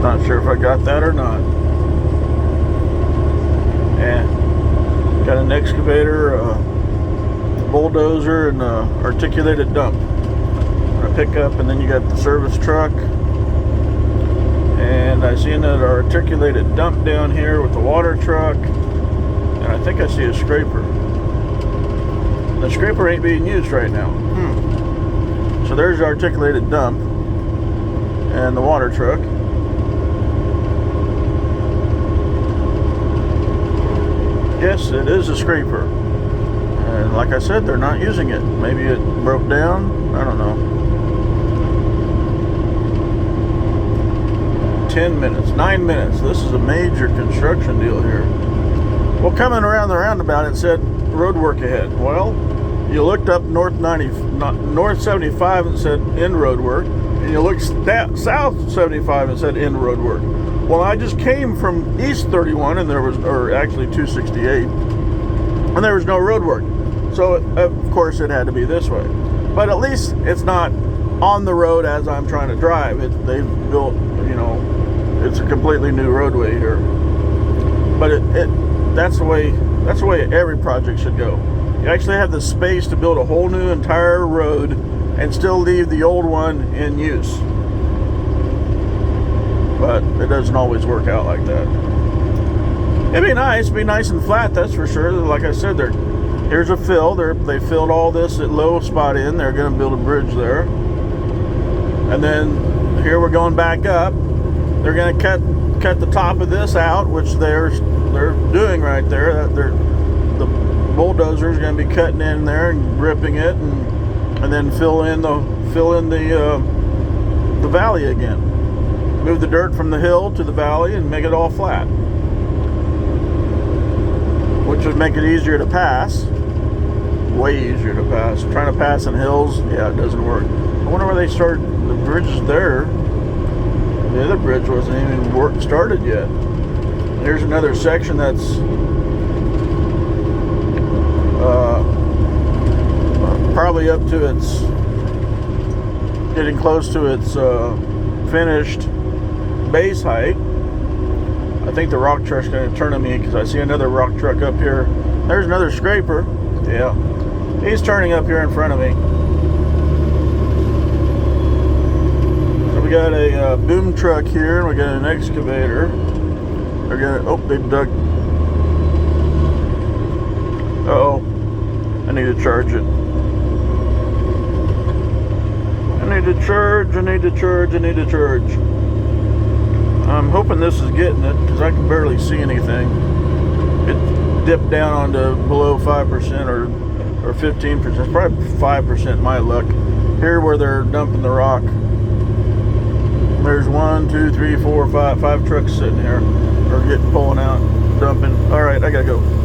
Not sure if I got that or not. And got an excavator, a bulldozer, and a articulated dump. A pickup, and then you got the service truck. And I see another articulated dump down here with the water truck. And I think I see a scraper. The scraper ain't being used right now. So there's the articulated dump and the water truck. Yes, it is a scraper. And like I said, they're not using it. Maybe it broke down. I don't know. 10 minutes, 9 minutes. This is a major construction deal here. Well, coming around the roundabout, it said road work ahead. Well, you looked up north 75 and said in road work, and you looked south 75 and said in road work. Well, I just came from east 31, and there was, or actually 268, and there was no road work. So of course it had to be this way. But at least it's not on the road as I'm trying to drive. They've built, you know, it's a completely new roadway here. But that's the way every project should go. You actually have the space to build a whole new entire road and still leave the old one in use. But it doesn't always work out like that. It'd be nice and flat, that's for sure. Like I said, here's a fill. They filled all this at low spot in. They're going to build a bridge there. And then here we're going back up. They're going to cut the top of this out, which they're doing right there. The bulldozer is going to be cutting in there and ripping it, and then fill in the valley again. Move the dirt from the hill to the valley and make it all flat, which would make it easier to pass. Way easier to pass. Trying to pass in hills, yeah, it doesn't work. I wonder where they started. The bridge is there. The other bridge wasn't even started yet. There's another section that's probably up to its, getting close to its finished base height. I think the rock truck's going to turn on me because I see another rock truck up here. There's another scraper. Yeah, he's turning up here in front of me. So we got a boom truck here, and we got an excavator. They're gonna, oh, they've dug. Uh-oh, I need to charge it. I need to charge. I'm hoping this is getting it, because I can barely see anything. It dipped down onto below 5% or 15%. It's probably 5% my luck. Here where they're dumping the rock. There's 1, 2, 3, 4, 5 trucks sitting here. Or pulling out, dumping. Alright, I gotta go.